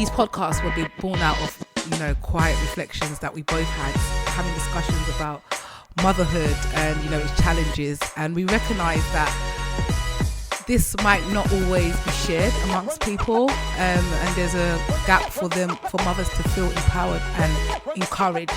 These podcasts will be born out of, quiet reflections that we both had, having discussions about motherhood and, its challenges. And we recognize that this might not always be shared amongst people, and there's a gap for mothers to feel empowered and encouraged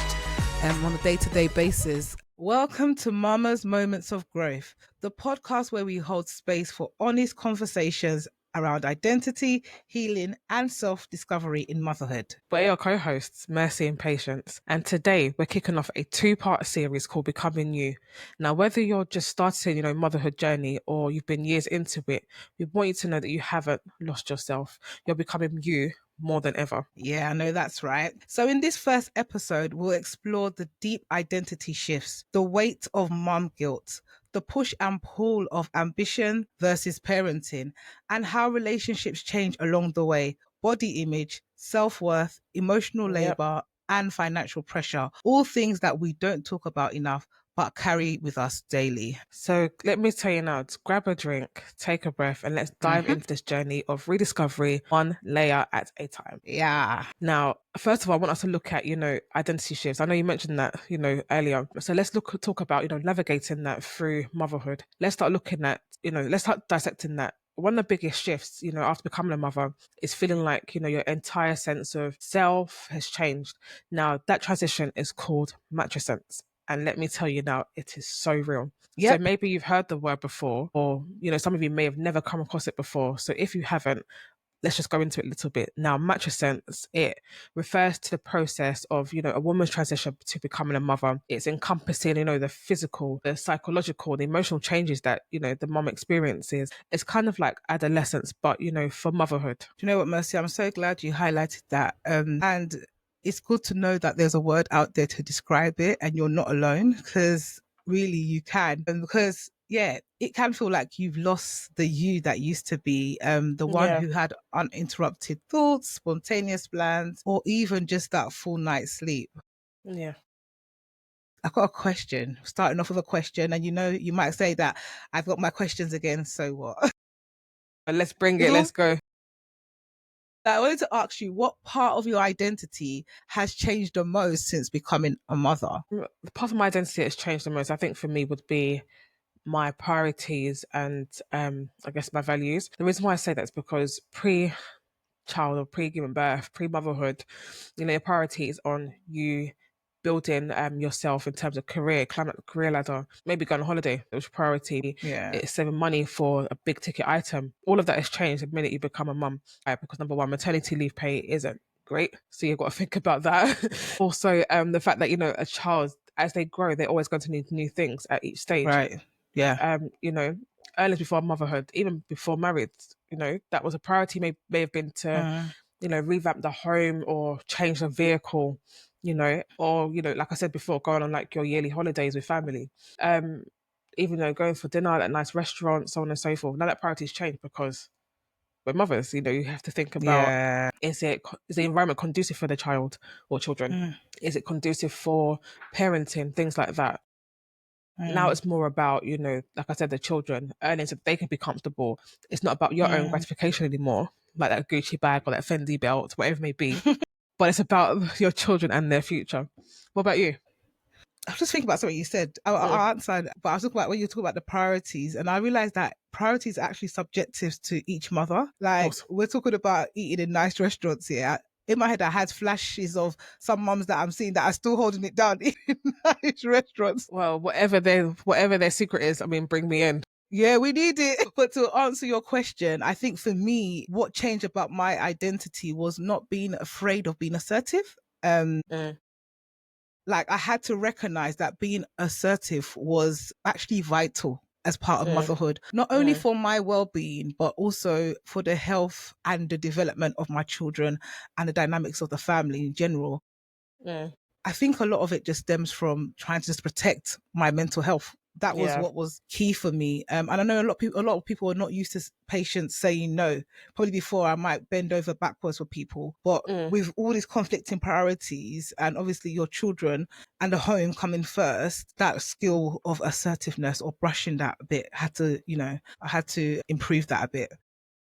on a day-to-day basis. Welcome to Mama's Moments of Growth, the podcast where we hold space for honest conversations around identity, healing, and self-discovery in motherhood. We're your co-hosts, Mercy and Patience, and today we're kicking off a two-part series called Becoming You. Now, whether you're just starting, motherhood journey or you've been years into it, we want you to know that you haven't lost yourself. You're becoming you more than ever. Yeah, I know that's right. So in this first episode, we'll explore the deep identity shifts, the weight of mom guilt, the push and pull of ambition versus parenting, and how relationships change along the way. Body image, self-worth, emotional labor, and financial pressure. All things that we don't talk about enough, but carry with us daily. So let me tell you now, grab a drink, take a breath, and let's dive into this journey of rediscovery, one layer at a time. Yeah. Now, first of all, I want us to look at, identity shifts. I know you mentioned that, earlier. So let's talk about, navigating that through motherhood. Let's start looking at, let's start dissecting that. One of the biggest shifts, after becoming a mother is feeling like, your entire sense of self has changed. Now, that transition is called matrescence. And let me tell you now, it is so real. Yep. So maybe you've heard the word before, or, some of you may have never come across it before. So if you haven't, let's just go into it a little bit. Now, matrescence, it refers to the process of, a woman's transition to becoming a mother. It's encompassing, the physical, the psychological, the emotional changes that, the mom experiences. It's kind of like adolescence, but, for motherhood. Do you know what, Mercy? I'm so glad you highlighted that. And it's good to know that there's a word out there to describe it and you're not alone, because really you can. And because it can feel like you've lost the you that used to be, the one who had uninterrupted thoughts, spontaneous plans, or even just that full night's sleep. Yeah. I've got a question, starting off with a question. And you might say that I've got my questions again, so what? Let's bring it, let's go. I wanted to ask you, what part of your identity has changed the most since becoming a mother? The part of my identity that's changed the most, I think for me, would be my priorities and I guess my values. The reason why I say that is because pre-child or pre-given birth, pre-motherhood, your priority is on you building yourself in terms of career, climbing up the career ladder, maybe going on holiday. It was priority. Yeah. It's saving money for a big ticket item. All of that has changed the minute you become a mum, because number one, maternity leave pay isn't great. So you've got to think about that. Also, the fact that, a child, as they grow, they're always going to need new things at each stage. Right. Yeah. Early before motherhood, even before married, that was a priority may have been to, revamp the home or change the vehicle, or, like I said before, going on like your yearly holidays with family. Even though going for dinner at a nice restaurant, so on and so forth. Now that priority's changed because we're mothers, you have to think about, is the environment conducive for the child or children? Is it conducive for parenting, things like that? Now it's more about, like I said, the children earning so they can be comfortable. It's not about your own gratification anymore, like that Gucci bag or that Fendi belt, whatever it may be. But it's about your children and their future. What about you? I was just thinking about something you said. I'll answer, but I was talking about when you talk about the priorities, and I realized that priorities are actually subjective to each mother. Like, we're talking about eating in nice restaurants here. In my head, I had flashes of some mums that I'm seeing that are still holding it down in nice restaurants. Well, whatever their secret is, bring me in. Yeah, we need it. But to answer your question, I think for me, what changed about my identity was not being afraid of being assertive. Like, I had to recognize that being assertive was actually vital as part of motherhood, not only for my well-being, but also for the health and the development of my children and the dynamics of the family in general. I think a lot of it just stems from trying to just protect my mental health. That was what was key for me. And I know a lot of people are not used to patients saying no. Probably before I might bend over backwards for people. But with all these conflicting priorities and obviously your children and the home coming first, that skill of assertiveness or brushing that a bit I had to improve that a bit.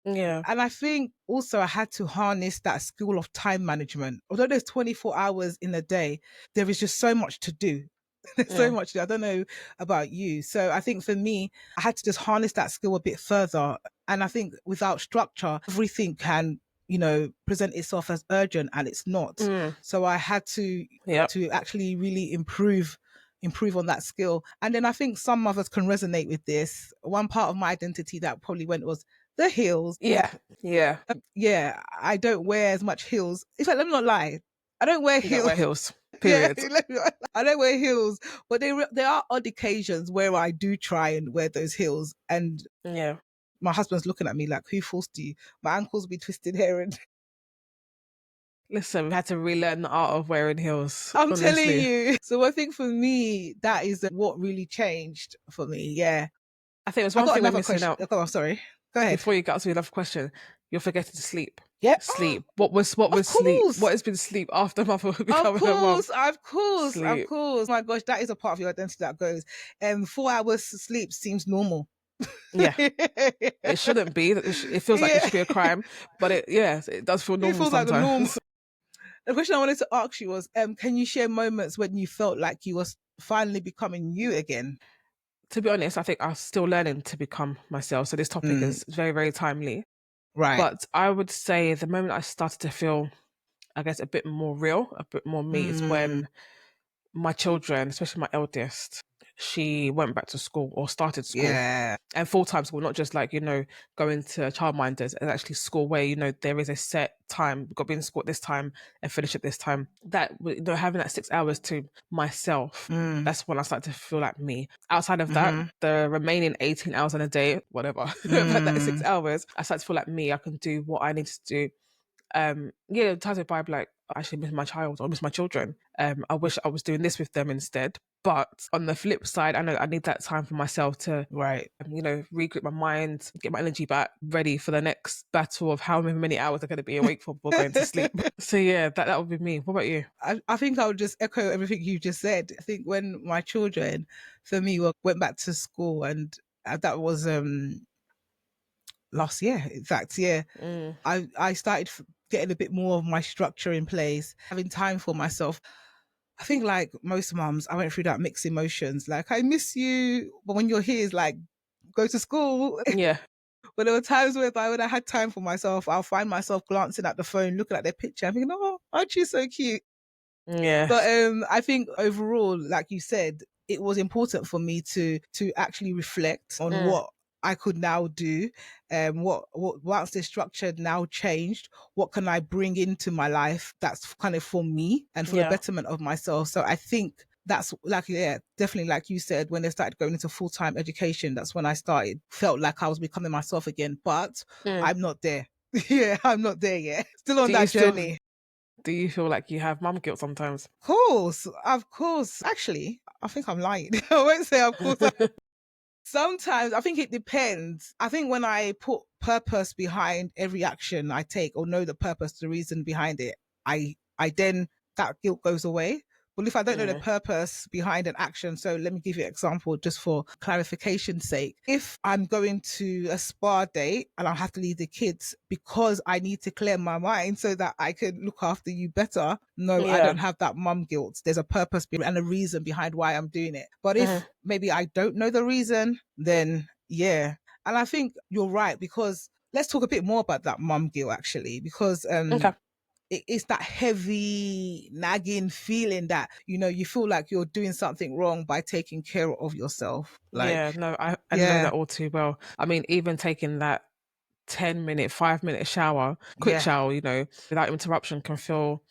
Yeah. And I think also I had to harness that skill of time management. Although there's 24 hours in a day, there is just so much to do. There's so Yeah. much to do. I don't know about you. So I think for me, I had to just harness that skill a bit further. And I think without structure, everything can, present itself as urgent, and it's not. Mm. So I had Yep. to actually really improve on that skill. And then I think some mothers can resonate with this. One part of my identity that probably went was the heels. Yeah. Yeah. Yeah, I don't wear as much heels. In fact, let me not lie. I don't wear You don't wear heels. heels. Yeah, Period. I don't wear heels, but there are odd occasions where I do try and wear those heels, and Yeah. my husband's looking at me like, "Who forced you?" My ankles be twisted here, and Listen, we had to relearn the art of wearing heels, I'm telling honestly. you. So I think for me, that is what really changed for me. Yeah, I think there's I one got thing we're another missing question. out. Oh, I'm sorry. Go ahead. Before you get to another question, you're forgetting to sleep. Yep. Sleep. What Of was sleep? course. What has been sleep after mother Of becoming a mom? course, of course, of Sleep. course. My gosh, that is a part of your identity that goes. 4 hours sleep seems normal. Yeah. It shouldn't be. It feels like it Yeah, should be a crime, but yes, it does feel it normal feels like the norm. sometimes. The question I wanted to ask you was, can you share moments when you felt like you was finally becoming you again? To be honest, I think I'm still learning to become myself. So this topic Mm, is very, very timely. right. But I would say the moment I started to feel, I guess, a bit more real, a bit more me is Mm, when my children, especially my eldest, she went back to school or started school yeah. and full-time school, not just like, going to childminders, and actually school where, there is a set time, we've got to be in school at this time and finish at this time. That, having that 6 hours to myself, Mm, that's when I started to feel like me. Outside of that, mm-hmm, the remaining 18 hours in a day, whatever, but that is mm, 6 hours, I started to feel like me. I can do what I need to do. Yeah, times by like, I actually miss my child or miss my children. I wish I was doing this with them instead. But on the flip side, I know I need that time for myself to, right. regroup my mind, get my energy back, ready for the next battle of how many hours I'm going to be awake for before going to sleep. So yeah, that would be me. What about you? I think I would just echo everything you just said. I think when my children, for me, went back to school, and that was last year. In fact, yeah, Mm, I started getting a bit more of my structure in place, having time for myself. I think like most mums, I went through that mixed emotions. Like I miss you, but when you're here, it's like go to school. yeah, But there were times where when I had time for myself, I'll find myself glancing at the phone, looking at their picture, I'm thinking, oh, aren't you so cute? yeah, But I think overall, like you said, it was important for me to actually reflect on mm, what I could now do, what once the structure now changed, what can I bring into my life that's kind of for me and for the yeah, betterment of myself. So I think that's like, yeah, definitely like you said, when they started going into full-time education, that's when I started felt like I was becoming myself again. But mm. I'm not there. Yeah, I'm not there yet. Still on Do you that still journey. do you feel like you have mum guilt sometimes? Course, of course. Actually, I think I'm lying. I won't say of course. Sometimes I think it depends. I think when I put purpose behind every action I take or know the purpose, the reason behind it, I then that guilt goes away. But if I don't know the Mm, purpose behind an action, so let me give you an example just for clarification's sake. If I'm going to a spa date and I'll have to leave the kids because I need to clear my mind so that I can look after you better, no, I yeah. don't have that mum guilt. There's a purpose and a reason behind why I'm doing it. But if Mhm. maybe I don't know the reason, then yeah. And I think you're right, because let's talk a bit more about that mum guilt actually, because Okay. it's that heavy nagging feeling that you feel like you're doing something wrong by taking care of yourself. Like, Yeah, no, I know yeah, that all too well. I mean, even taking that 10-minute, 5-minute shower, quick yeah, shower, without interruption can feel,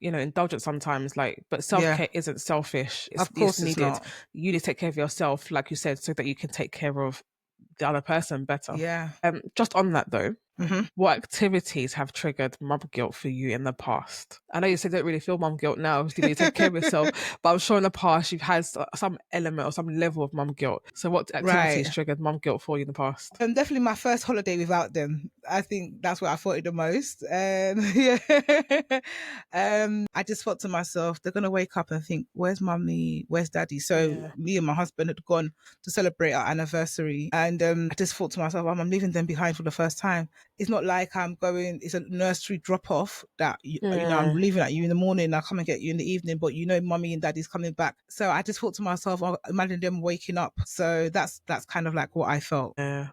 indulgent sometimes. Like, but yeah. self-care isn't selfish. It's Of it's course, it's needed. not. You need to take care of yourself, like you said, so that you can take care of the other person better. Yeah. Just on that though, Hmm. what activities have triggered mum guilt for you in the past? I know you said you don't really feel mum guilt now, obviously, when you take care of yourself, but I'm sure in the past you've had some element or some level of mum guilt. So, what activities Right. triggered mum guilt for you in the past? Definitely my first holiday without them. I think that's what I thought it the most. Yeah. I just thought to myself, they're gonna wake up and think, "Where's mummy? Where's daddy?" So Yeah. me and my husband had gone to celebrate our anniversary, and I just thought to myself, I'm leaving them behind for the first time. It's not like it's a nursery drop off that, I'm leaving at you in the morning, I'll come and get you in the evening, but mommy and daddy's coming back. So I just thought to myself, oh, imagine them waking up. So that's kind of like what I felt. Yeah.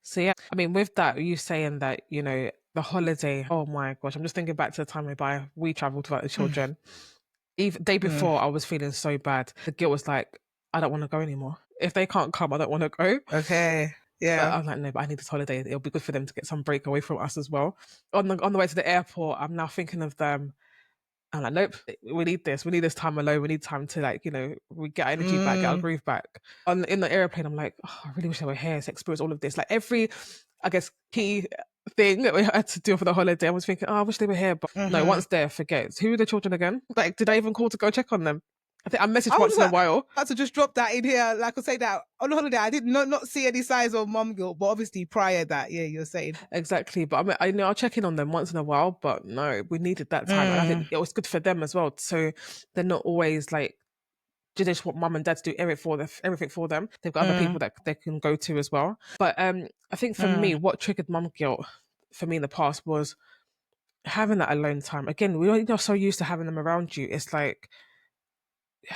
So yeah, I mean, with that, you saying that, the holiday, oh my gosh, I'm just thinking back to the time we traveled without the children. Even day before, I was feeling so bad. The guilt was like, I don't want to go anymore. If they can't come, I don't want to go. Okay. But Yeah. I'm like, no, but I need this holiday. It'll be good for them to get some break away from us as well. On the way to the airport, I'm now thinking of them. I'm like, nope, we need this. We need this time alone. We need time to we get our energy back, get our groove back. In the airplane, I'm like, oh, I really wish they were here to experience all of this. Like every, I guess, key thing that we had to do for the holiday, I was thinking, oh, I wish they were here. But no, once there, forget. Who are the children again? Like, did I even call to go check on them? I think I messaged once in a while. I had to just drop that in here. Like I say that on holiday, I did not see any signs of mum guilt, but obviously prior that, yeah, you're saying. Exactly. But I'll check in on them once in a while, but no, we needed that time. And I think it was good for them as well. So they're not always like, they just want mum and dad to do everything for them. They've got other people that they can go to as well. But I think for me, what triggered mum guilt for me in the past was having that alone time. Again, we're so used to having them around you. It's like,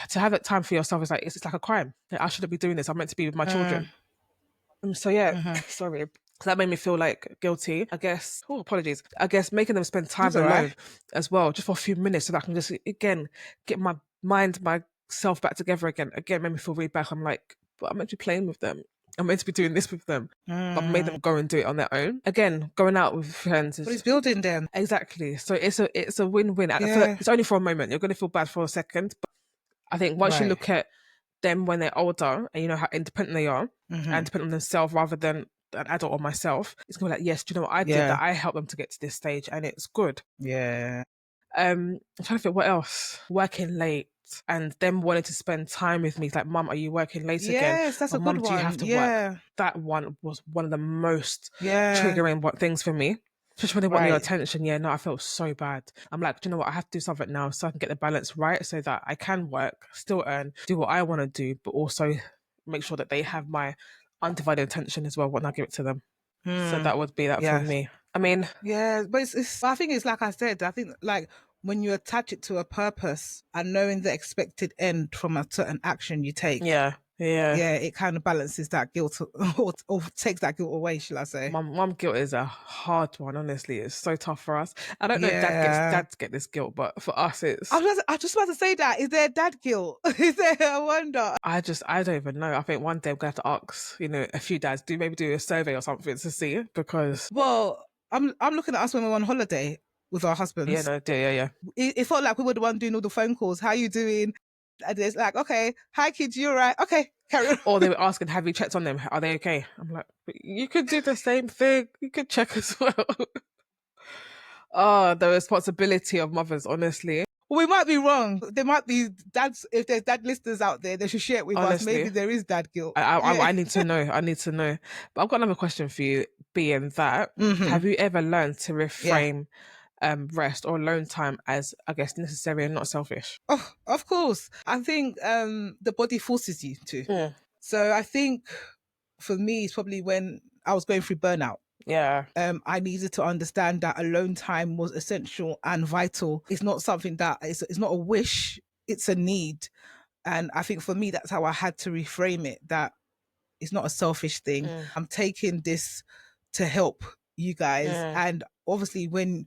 to have that time for yourself is like, it's like a crime. Like, I shouldn't be doing this. I'm meant to be with my children. So yeah, sorry. That made me feel like guilty, I guess. Oh, apologies. I guess making them spend time alone as well, just for a few minutes, so that I can just, again, get my mind, myself back together again. Again, made me feel really bad. I'm like, but I'm meant to be playing with them. I'm meant to be doing this with them. But I've made them go and do it on their own. Again, going out with friends But it's building them. Exactly. So it's a win-win. I feel like it's only for a moment. You're going to feel bad for a second. But I think once you look at them when they're older and you know how independent they are and dependent on themselves rather than an adult or myself, it's gonna be like, yes, do you know what I did? That I helped them to get to this stage and it's good. Yeah. I'm trying to think what else. Working late and them wanting to spend time with me. It's like, mum, are you working late again? Yes, that's a good one. Do you have to work? That one was one of the most triggering things for me. Especially when they want your attention. Yeah, no, I felt so bad. I'm like, do you know what? I have to do something now so I can get the balance right so that I can work, still earn, do what I want to do, but also make sure that they have my undivided attention as well when I give it to them. So that would be that for me. I mean, yeah, but I think it's like I said, I think like when you attach it to a purpose and knowing the expected end from a certain action you take. Yeah, it kind of balances that guilt or takes that guilt away, shall I say. Mum guilt is a hard one, honestly. It's so tough for us. I don't know if dads get this guilt, but for us it's I was just about to say that. Is there dad guilt? Is there? I wonder. I don't even know. I think one day I'm gonna have to ask, a few dads, maybe do a survey or something to see it, because I'm looking at us when we're on holiday with our husbands. Yeah. It felt like we were the one doing all the phone calls. How you doing? And it's like, okay, hi kids, you all right? Okay, carry on. Or they were asking, have you checked on them? Are they okay? I'm like, you could do the same thing. You could check as well. Oh, the responsibility of mothers, honestly. Well, we might be wrong. There might be dads, if there's dad listeners out there, they should share it with us. Maybe there is dad guilt. I need to know. I need to know. But I've got another question for you, being that, have you ever learned to reframe rest or alone time as, I guess, necessary and not selfish? Oh, of course. I think the body forces you to. So I think for me, it's probably when I was going through burnout. Yeah. I needed to understand that alone time was essential and vital. It's not something that it's not a wish, it's a need. And I think for me, that's how I had to reframe it, that it's not a selfish thing. I'm taking this to help you guys. And obviously when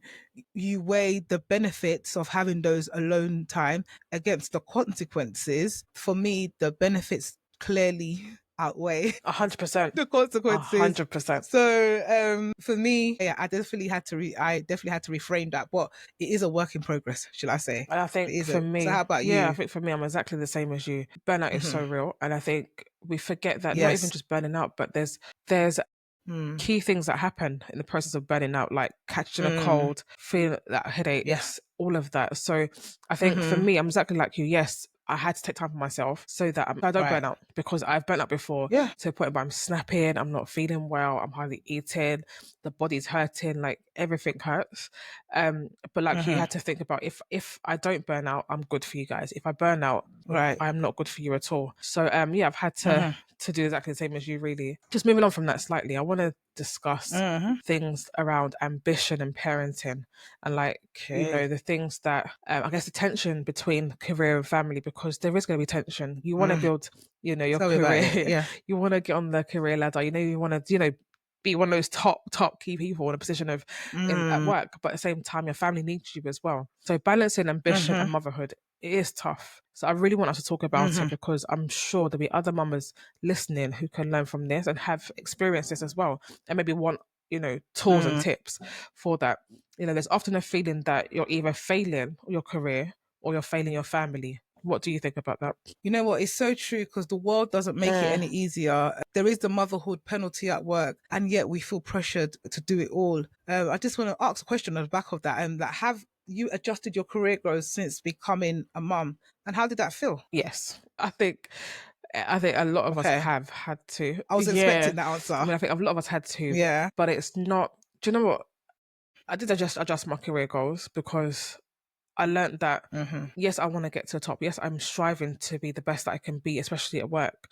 you weigh the benefits of having those alone time against the consequences, for me, the benefits clearly outweigh 100% the consequences. 100%. So for me, I definitely had to reframe that, but it is a work in progress, should I say? And I think for me, so how about you? I think for me, I'm exactly the same as you. Burnout is so real, and I think we forget that not even just burning out, but there's key things that happen in the process of burning out, like catching a cold, feeling that headache, all of that. So I think for me, I'm exactly like you. Yes, I had to take time for myself so that I don't burn out, because I've burnt out before to a point where I'm snapping, I'm not feeling well, I'm hardly eating, the body's hurting, like everything hurts. But like you had to think about, if I don't burn out, I'm good for you guys. If I burn out, I'm not good for you at all. So I've had to do exactly the same as you, really. Just moving on from that slightly, I want to discuss things around ambition and parenting, and like, you know, the things that, I guess the tension between career and family, because there is going to be tension. You want to build, you know, your Tell me about it. career, Yeah. you want to get on the career ladder, you know, you want to, you know, be one of those top key people in a position of in at work, but at the same time your family needs you as well. So balancing ambition and motherhood, it is tough. So I really want us to talk about it, because I'm sure there'll be other mamas listening who can learn from this and have experienced this as well, and maybe want, you know, tools and tips for that. You know, there's often a feeling that you're either failing your career or you're failing your family. What do you think about that? You know what? It's so true, because the world doesn't make it any easier. There is the motherhood penalty at work, and yet we feel pressured to do it all. I just want to ask a question on the back of that. And that, have you adjusted your career growth since becoming a mum? And how did that feel? Yes, I think a lot of us Okay. have had to. I was Yeah, expecting that I answer. mean, I think a lot of us had to, Yeah. but it's not. Do you know what? I did adjust my career goals, because I learned that yes, I want to get to the top. Yes, I'm striving to be the best that I can be, especially at work.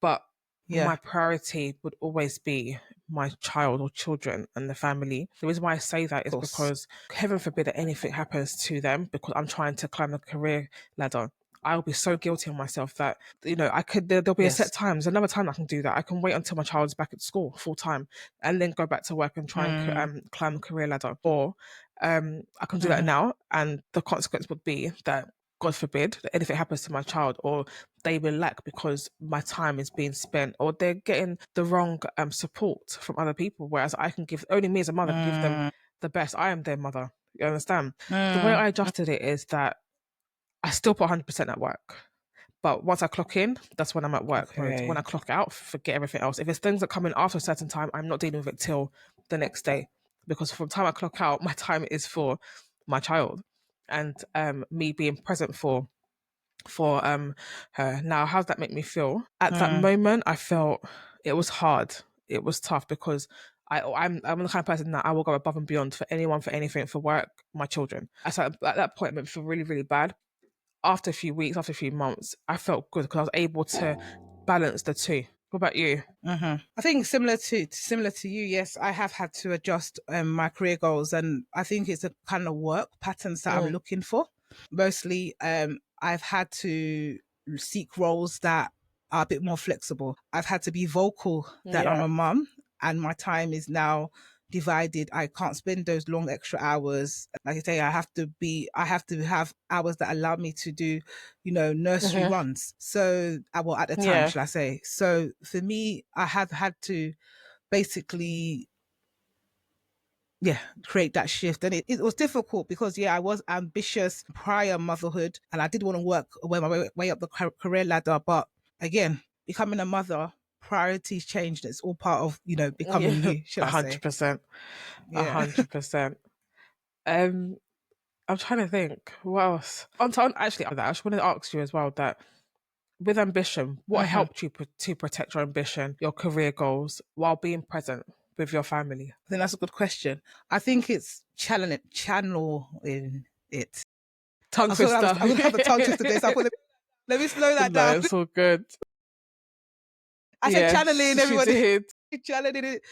But Yeah. my priority would always be my child or children and the family. The reason why I say that Of is course. because heaven forbid that anything happens to them because I'm trying to climb the career ladder. I'll be so guilty on myself that, you know, there'll be a set Yes. time. There's another time I can do that. I can wait until my child's back at school full time and then go back to work and try and climb the career ladder. Or I can do that now, and the consequence would be that, God forbid, that anything happens to my child, or they will lack because my time is being spent, or they're getting the wrong support from other people. Whereas I can give, only me as a mother can give them the best. I am their mother. You understand? The way I adjusted it is that I still put 100% at work. But once I clock in, that's when I'm at work mode. When Okay. I clock out, forget everything else. If it's things that come in after a certain time, I'm not dealing with it till the next day. Because from the time I clock out, my time is for my child and me being present for her. Now, how does that make me feel? At that moment, I felt it was hard. It was tough, because I'm the kind of person that I will go above and beyond for anyone, for anything, for work, my children. So at that point, it made me feel really, really bad. After a few weeks, after a few months, I felt good because I was able to balance the two. What about you? I think similar to you. Yes, I have had to adjust my career goals, and I think it's a kind of work patterns that I'm looking for. Mostly, I've had to seek roles that are a bit more flexible. I've had to be vocal that I'm Yeah. a mum, and my time is now divided. I can't spend those long extra hours. Like I say, I have to have hours that allow me to do, nursery runs. So, well, at the time, Yeah. shall I say. So for me, I have had to basically, yeah, create that shift. And it was difficult because, yeah, I was ambitious prior motherhood, and I did want to work way up the career ladder. But again, becoming a mother, priorities changed. It's all part of, becoming Yeah. you, should A I hundred say. percent. A Yeah. 100%. Um, I'm trying to think. What else? Actually, on that, I just wanted to ask you as well that with ambition, what helped you to protect your ambition, your career goals, while being present with your family? I think that's a good question. I think it's channeling it. Tongue I thought twister. I would have a tongue twister today, so I thought, let me slow that No, down. it's all good. I said channeling, Yes, she everybody. did. Channeling it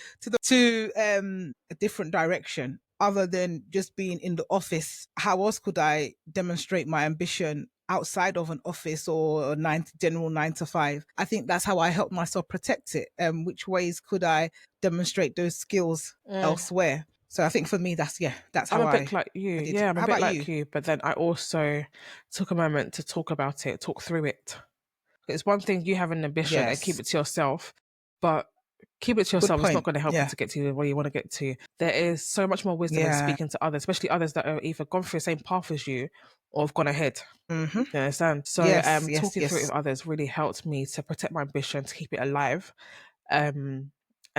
to a different direction other than just being in the office. How else could I demonstrate my ambition outside of an office or a general 9 to 5? I think that's how I help myself protect it. Which ways could I demonstrate those skills elsewhere? So I think for me, that's I'm how a bit I like you. did. Yeah, I'm a How bit about like you? you. But then I also took a moment to talk about it, talk through it. It's one thing you have an ambition and keep Yes. it to yourself, but keep it to Good yourself is not point. going to help you Yeah. to get to where you want to get to. There is so much more wisdom in Yeah. speaking to others, especially others that are either gone through the same path as you or have gone ahead. Mm-hmm. You understand? So Yes. Yes. talking through it Yes. with others really helped me to protect my ambition, to keep it alive. And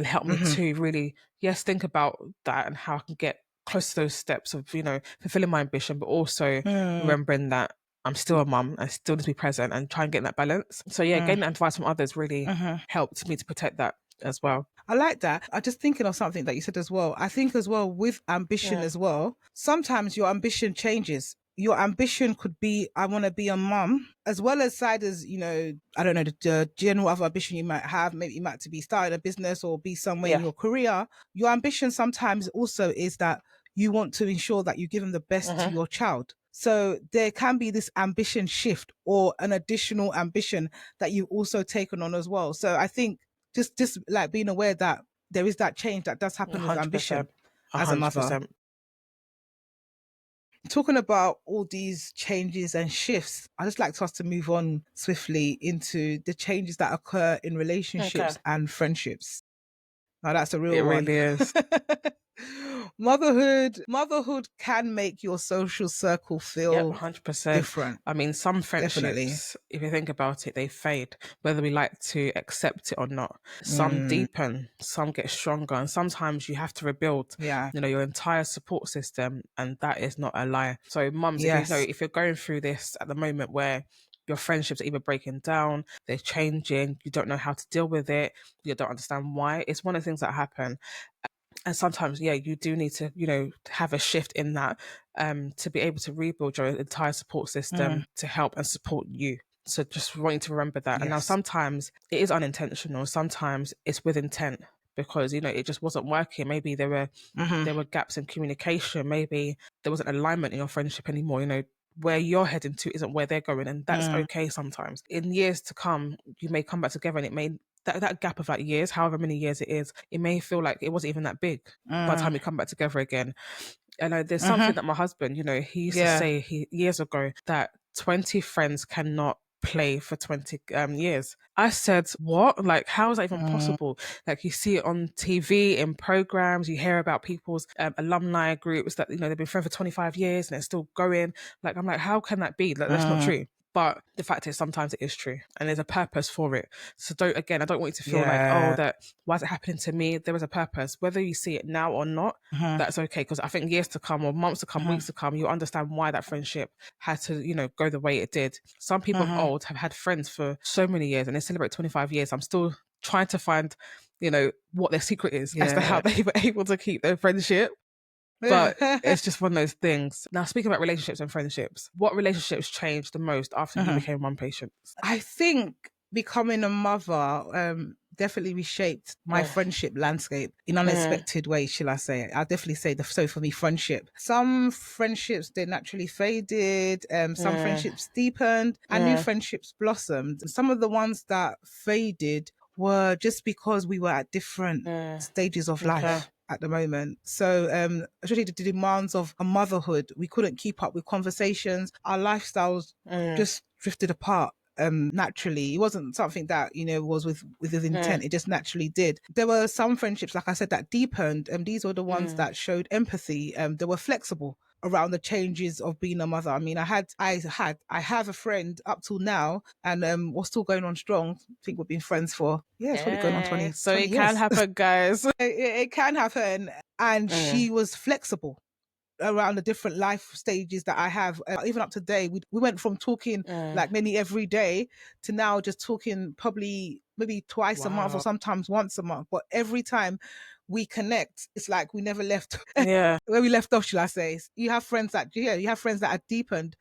help me Mm-hmm. to really, yes, think about that and how I can get close to those steps of, fulfilling my ambition, but also remembering that I'm still a mum and still need to be present and try and get that balance. So yeah, getting that advice from others really helped me to protect that as well. I like that. I'm just thinking of something that you said as well. I think as well with ambition Yeah. as well, sometimes your ambition changes. your ambition could be, I want to be a mum, as well as side as, I don't know, the general other ambition you might have. Maybe you might to be starting a business or be somewhere in Yeah. your career. Your ambition sometimes also is that you want to ensure that you give them the best to your child. So there can be this ambition shift or an additional ambition that you've also taken on as well. So I think just like being aware that there is that change that does happen with ambition 100%. as a mother. 100%. Talking about all these changes and shifts, I just like us to move on swiftly into the changes that occur in Okay. relationships and friendships. Now that's a It real one. really is. Motherhood can make your social circle Yep, feel 100%. different. I mean, some Definitely. friendships, if you think about it, they fade, whether we like to accept it or not. Some Mm, deepen, some get stronger, and sometimes you have to rebuild, yeah. your entire support system, and that is not a lie. So, mums, if Yes. if you're going through this at the moment where your friendships are either breaking down, they're changing, you don't know how to deal with it, you don't understand why. It's one of the things that happen. And sometimes, yeah, you do need to, have a shift in that to be able to rebuild your entire support Mm, system to help and support you. So just wanting to remember that. And now yes. sometimes it is unintentional. Sometimes it's with intent because, it just wasn't working. Maybe Hmm. there were gaps in communication. Maybe there wasn't alignment in your friendship anymore. Where you're heading to isn't where they're going, and that's Mm, okay sometimes. In years to come, you may come back together and it may that gap of like years, however many years it is, it may feel like it wasn't even that big by the mm, time we come back together again. And there's something hmm. that my husband, he used to Yeah. say years ago that 20 friends cannot play for 20 years. I said, what? Like, how is that even Mm, possible? Like, you see it on TV, in programs, you hear about people's alumni groups that, they've been friends for 25 years and they're still going. Like, I'm like, how can that be? Like, that's not mm, true. But the fact is, sometimes it is true, and there's a purpose for it. So I don't want you to feel like, oh, yeah. that why is it happening to me? There is a purpose, whether you see it now or not. Hmm. That's okay, because I think years to come, or months to come, Hmm. weeks to come, you'll understand why that friendship had to, go the way it did. Some people of Hmm. old have had friends for so many years, and they celebrate 25 years. I'm still trying to find, what their secret is as to how Yeah. they were able to keep their friendship. But it's just one of those things. Now, speaking about relationships and friendships, what relationships changed the most after you Mhm. became one patient? I think becoming a mother definitely reshaped my Mm, friendship landscape in mm, unexpected ways, shall I say. I'll definitely say so for me, friendship. Some friendships, they naturally faded, some mm, friendships deepened, and new mm, friendships blossomed. Some of the ones that faded were just because we were at different mm. stages of Okay. life at the moment. So, especially the demands of a motherhood, we couldn't keep up with conversations. Our lifestyles Mm, just drifted apart naturally. It wasn't something that was with his mm, intent. It just naturally did. There were some friendships, like I said, that deepened, and these were the ones mm. that showed empathy. They were flexible around the changes of being a mother. I mean, I have a friend up till now, and we're still going on strong. I think we've been friends for, yeah, it's probably going on Yeah, 20 so 20 it can years. happen, guys. It can happen, and Mm, she was flexible around the different life stages that I have. Even up to today, we went from talking mm. like nearly every day to now just talking probably maybe twice a month or Wow. sometimes once a month. But every time we connect, it's like we never left Yeah. where we left off, shall I say. You have friends that are deepened.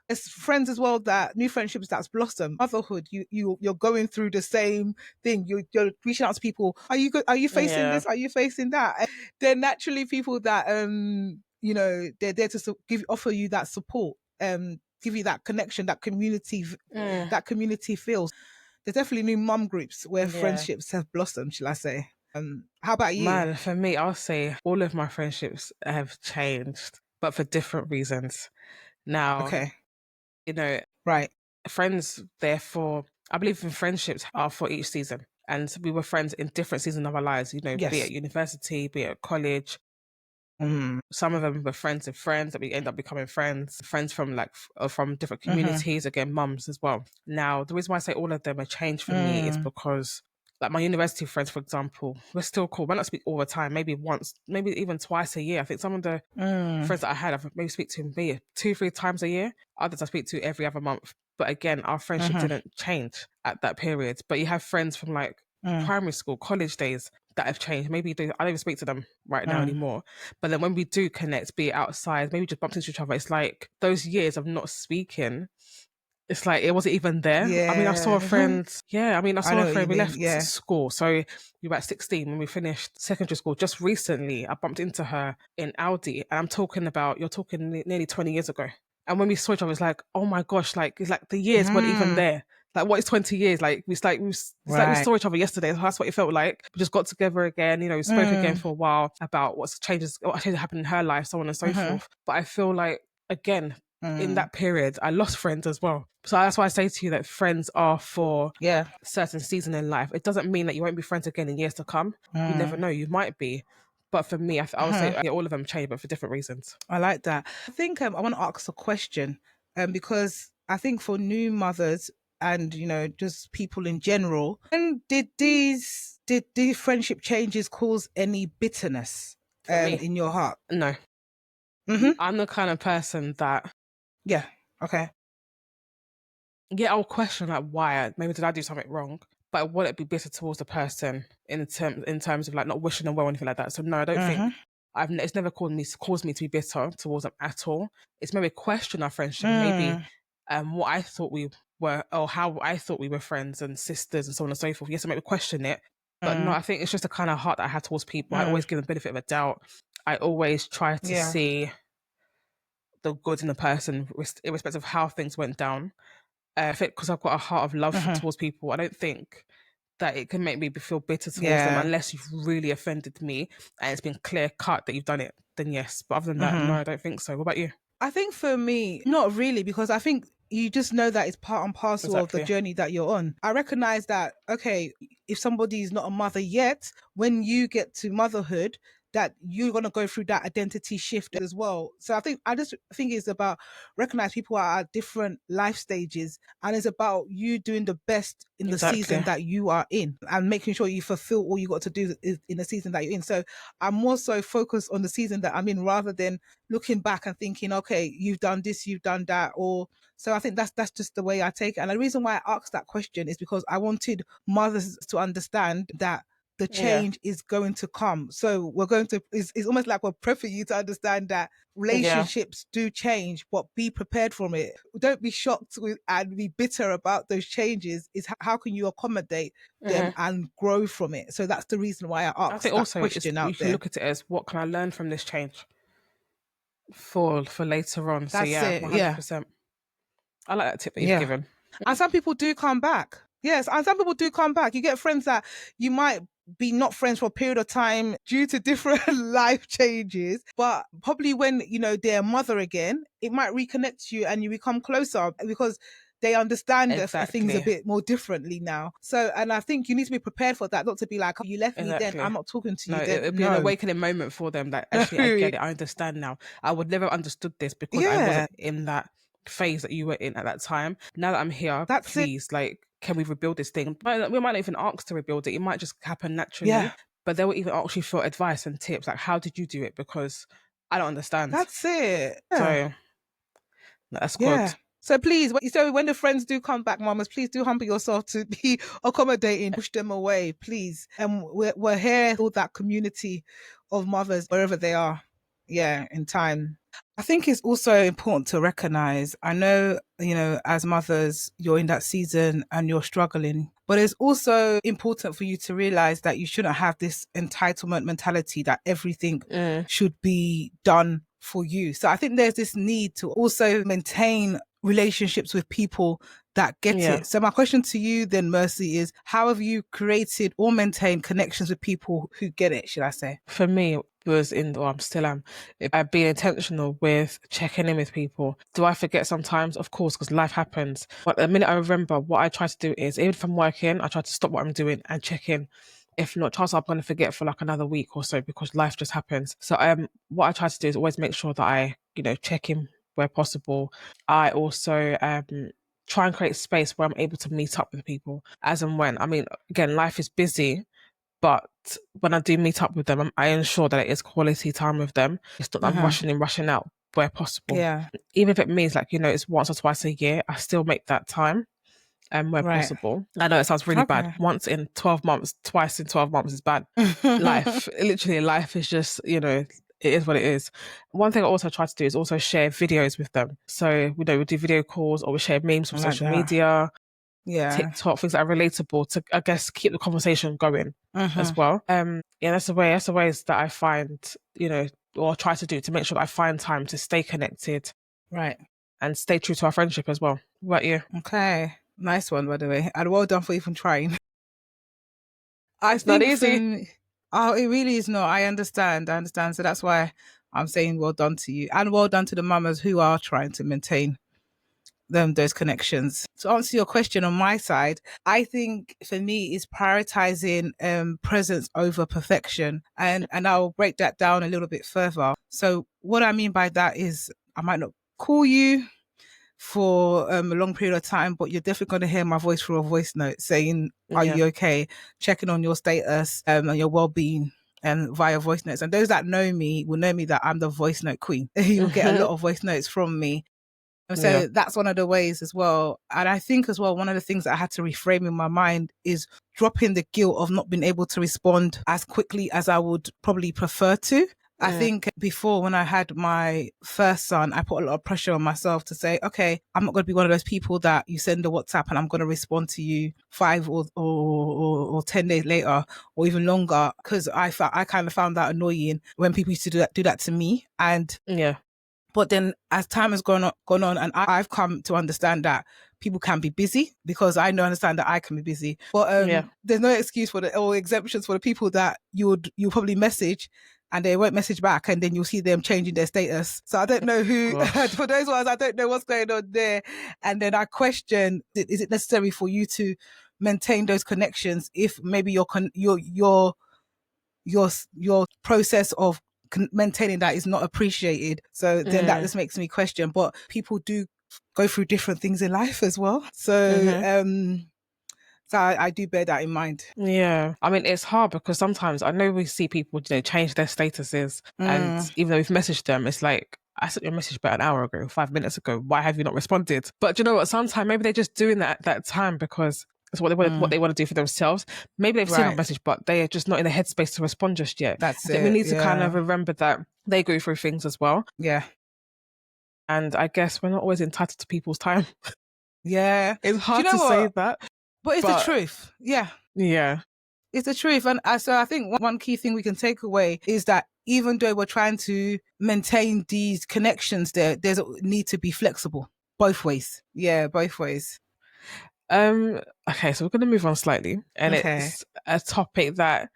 It's friends as well, that new friendships that's blossom. Motherhood, you're going through the same thing. You're reaching out to people. Are you good? Are you facing Yeah. this? Are you facing that? And they're naturally people that they're there to offer you that support, give you that connection, Mm, that community feels. There's definitely new mum groups where yeah. friendships have blossomed, shall I say. How about you? Man, for me, I'll say all of my friendships have changed, but for different reasons. Now, Okay. you know, Right. friends, therefore, I believe in friendships are for each season. And we were friends in different seasons of our lives, be it Yes. university, be it college. Mm. Some of them were friends of friends that we end up becoming friends from from different Mm-hmm. communities, again, mums as well. Now, the reason why I say all of them are changed for me is Mm. because, like, my university friends, for example, we're still cool. We don't speak all the time, maybe once, maybe even twice a year. I think some of the Mm. friends that I had, I've maybe speak to maybe 2, 3 times a year. Others I speak to every other month. But again, our friendship Mm-hmm. didn't change at that period. But you have friends from like Mm. primary school, college days, that have changed. Maybe I don't even speak to them right now Mm. anymore. But then when we do connect, be it outside, maybe just bumped into each other, it's like those years of not speaking, it's like it wasn't even there. I mean, I saw a Yeah. friend. Yeah, I mean, I I saw a know what you friend. We mean. left Yeah. school, so we were about 16 when we finished secondary school. Just recently, I bumped into her in Audi, and I'm talking about you're talking nearly 20 years ago. And when we saw each other, it's like, oh my gosh, like it's like the years weren't even Mm. there. Like, what is 20 years? Like it's like we Right. saw each other yesterday. That's what it felt like. We just got together again. You know, we spoke again Mm. for a while about what changes happened in her life, so on and so Mm-hmm. forth. But I feel like again in Mm. that period, I lost friends as well. So that's why I say to you that friends are for Yeah. a certain season in life. It doesn't mean that you won't be friends again in years to come. You never Mm. know. You might be. But for me, I would say Mm-hmm. yeah, all of them change, but for different reasons. I like that. I think I want to ask a question, because I think for new mothers and just people in general, when did these friendship changes cause any bitterness For me, in your heart? no. Mm-hmm. I'm the kind of person that, Yeah. Okay. yeah, I'll question like why. Maybe did I do something wrong? But I wouldn't be bitter towards the person in terms of like not wishing them well or anything like that. So no, I don't think Mm-hmm. it's never caused me to be bitter towards them at all. It's maybe question our friendship and maybe Mm. what I thought we were or how I thought we were friends and sisters and so on and so forth. Yes, I maybe question it, but no, Mm. I think it's just the kind of heart that I had towards people. I Mm. always give them the benefit of a doubt. I always try to Yeah. see the good in the person, irrespective of how things went down. I think because I've got a heart of love Mm-hmm. towards people, I don't think that it can make me feel bitter towards them Yeah. unless you've really offended me and it's been clear cut that you've done it. Then yes, but other than that, no, Mm-hmm. I don't think so. What about you? I think for me, not really, because I think you just know that it's part and parcel of the Exactly. journey that you're on. I recognize that, okay, if somebody is not a mother yet, when you get to motherhood, that you're going to go through that identity shift as well. So I just think it's about recognize people are at different life stages, and it's about you doing the best in the season Exactly. that you are in and making sure you fulfill all you got to do in the season that you're in. So I'm more so focused on the season that I'm in rather than looking back and thinking, okay, you've done this, you've done that, or so I think that's just the way I take it. And the reason why I asked that question is because I wanted mothers to understand that the Yeah. change is going to come. So it's almost like we're prepping you to understand that Yeah. relationships do change, but be prepared from it. Don't be shocked and be bitter about those changes. Is how can you accommodate them Hmm. and grow from it? So that's the reason why I I think asked that also it's question you out can there. look at it as what can I learn from this change for later on. So That's yeah, it. Yeah. 100%. I like that tip that you've Yeah. given. And some people do come back. Yes, and some people do come back. You get friends that you might be not friends for a period of time due to different life changes, but probably when they're a mother again, it might reconnect you and you become closer because they understand things a Exactly. bit more differently now. So, and I think you need to be prepared for that, not to be like, oh, you left me then, Exactly. I'm not talking to No, you then. it'd be an No. awakening moment for them. Like, No. actually, I get it. I understand now. I would never have understood this because I Yeah, wasn't in that phase that you were in at that time. Now that I'm here, that's it. please, like, can we rebuild this thing? We might not even ask to rebuild it. It might just happen naturally. Yeah, But they will even ask you for advice and tips. Like, how did you do it? Because I don't understand. that's it. Yeah. So that's good. Yeah. So please, when the friends do come back, mamas, please do humble yourself to be accommodating, push them away, please. And we're here for that community of mothers wherever they are. Yeah, in time. I think it's also important to recognize, I know, as mothers, you're in that season and you're struggling, but it's also important for you to realize that you shouldn't have this entitlement mentality that everything Mm, should be done for you. So I think there's this need to also maintain relationships with people that get yeah. it. So my question to you then, Mercy, is how have you created or maintained connections with people who get it, should I say? For me, it was I'm still am. I've been intentional with checking in with people. Do I forget sometimes? Of course, because life happens. But the minute I remember, what I try to do is, even if I'm working, I try to stop what I'm doing and check in. If not, chances are I'm going to forget for like another week or so because life just happens. So what I try to do is always make sure that I, check in where possible. I also try and create space where I'm able to meet up with people as and when. I mean, again, life is busy, but when I do meet up with them, I ensure that it is quality time with them. It's not that I'm Uh-huh. rushing in, rushing out where possible. Yeah. Even if it means like, it's once or twice a year, I still make that time. where Right. possible. I know it sounds really bad. Okay. Once in 12 months, twice in 12 months is bad. Life, literally, life is just, it is what it is. One thing I also try to do is also share videos with them. So, we do video calls or we share memes I from like social that. media, Yeah. TikTok, things that are relatable to, I guess, keep the conversation going as Mm-hmm. well. Yeah, that's the ways that I find, or try to do to make sure that I find time to stay connected Right. and stay true to our friendship as well. What about you? Okay. Nice one, by the way. And well done for even trying. I It's not think for easy. me, oh, it really is not. I understand. I understand. So that's why I'm saying well done to you and well done to the mamas who are trying to maintain those connections. To answer your question on my side, I think for me is prioritizing presence over perfection. And I'll break that down a little bit further. So what I mean by that is I might not call you for a long period of time, but you're definitely going to hear my voice through a voice note saying, "Are Yeah. you okay?" Checking on your status and your well-being and via voice notes. And those that know me will know me that I'm the voice note queen. You'll get a lot of voice notes from me. And Yeah. so that's one of the ways as well. And I think as well, one of the things that I had to reframe in my mind is dropping the guilt of not being able to respond as quickly as I would probably prefer to. I think before when I had my first son, I put a lot of pressure on myself to say, okay, I'm not going to be one of those people that you send a WhatsApp and I'm going to respond to you 5 or 10 days later or even longer. Cause I kind of found that annoying when people used to do that to me. And Yeah. but then as time has gone on and I've come to understand that people can be busy because understand that I can be busy. But Yeah. there's no excuse for or exemptions for the people that you'll probably message and they won't message back and then you'll see them changing their status. So I don't know who Gosh. for those ones, I don't know what's going on there. And then I question, is it necessary for you to maintain those connections if maybe your process of maintaining that is not appreciated. So then that just makes me question. But people do go through different things in life as well. So I do bear that in mind. Yeah. I mean, it's hard because sometimes I know we see people, change their statuses. And even though we've messaged them, it's like, I sent you a message about an hour ago, 5 minutes ago. Why have you not responded? But do you know what? Sometimes maybe they're just doing that at that time because it's what they want to do for themselves. Maybe they've seen our Right. message, but they're just not in the headspace to respond just yet. That's I think we it. need to kind of Yeah. remember that they go through things as well. Yeah. And I guess we're not always entitled to people's time. Yeah. It's Do you hard know to say what? that, But it's the but truth. Yeah. yeah. It's the truth. And so I think one key thing we can take away is that even though we're trying to maintain these connections, there's a need to be flexible both ways. Yeah, both ways. Okay, so we're going to move on slightly, and Okay. it's a topic that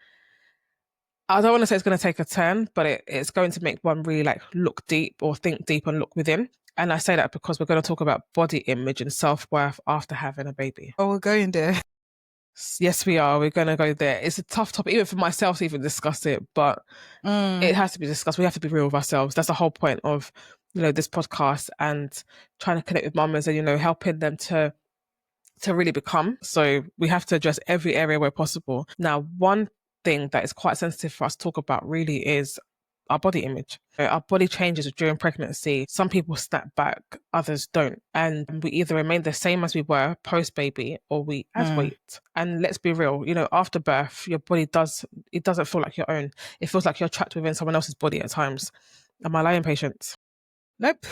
I don't want to say it's going to take a turn, but it's going to make one really like look deep or think deep and look within. And I say that because we're going to talk about body image and self-worth after having a baby. Oh, we're going there. Yes, we are. We're going to go there. It's a tough topic, even for myself to even discuss it, but it has to be discussed. We have to be real with ourselves. That's the whole point of, this podcast and trying to connect with mamas and, helping them to really become. So we have to address every area where possible. Now, one thing that is quite sensitive for us to talk about really is our body image. Our body changes during pregnancy. Some people snap back, others don't. And we either remain the same as we were post baby or we add weight. And let's be real, after birth, your body it doesn't feel like your own. It feels like you're trapped within someone else's body at times. Am I lying, patients? Nope,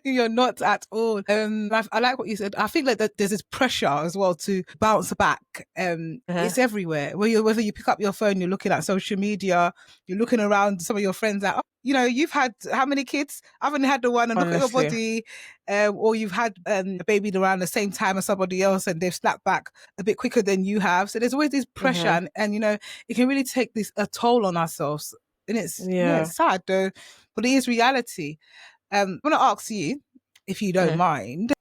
you're not at all. I like what you said. I think like that there's this pressure as well to bounce back. It's everywhere. Whether you pick up your phone, you're looking at social media, you're looking around some of your friends that you've had how many kids? I haven't had the one, and look at your Honestly. body, or you've had a baby around the same time as somebody else, and they've snapped back a bit quicker than you have. So there's always this pressure, and it can really take a toll on ourselves, and it's sad though, but it is reality. I want to ask you, if you don't mind,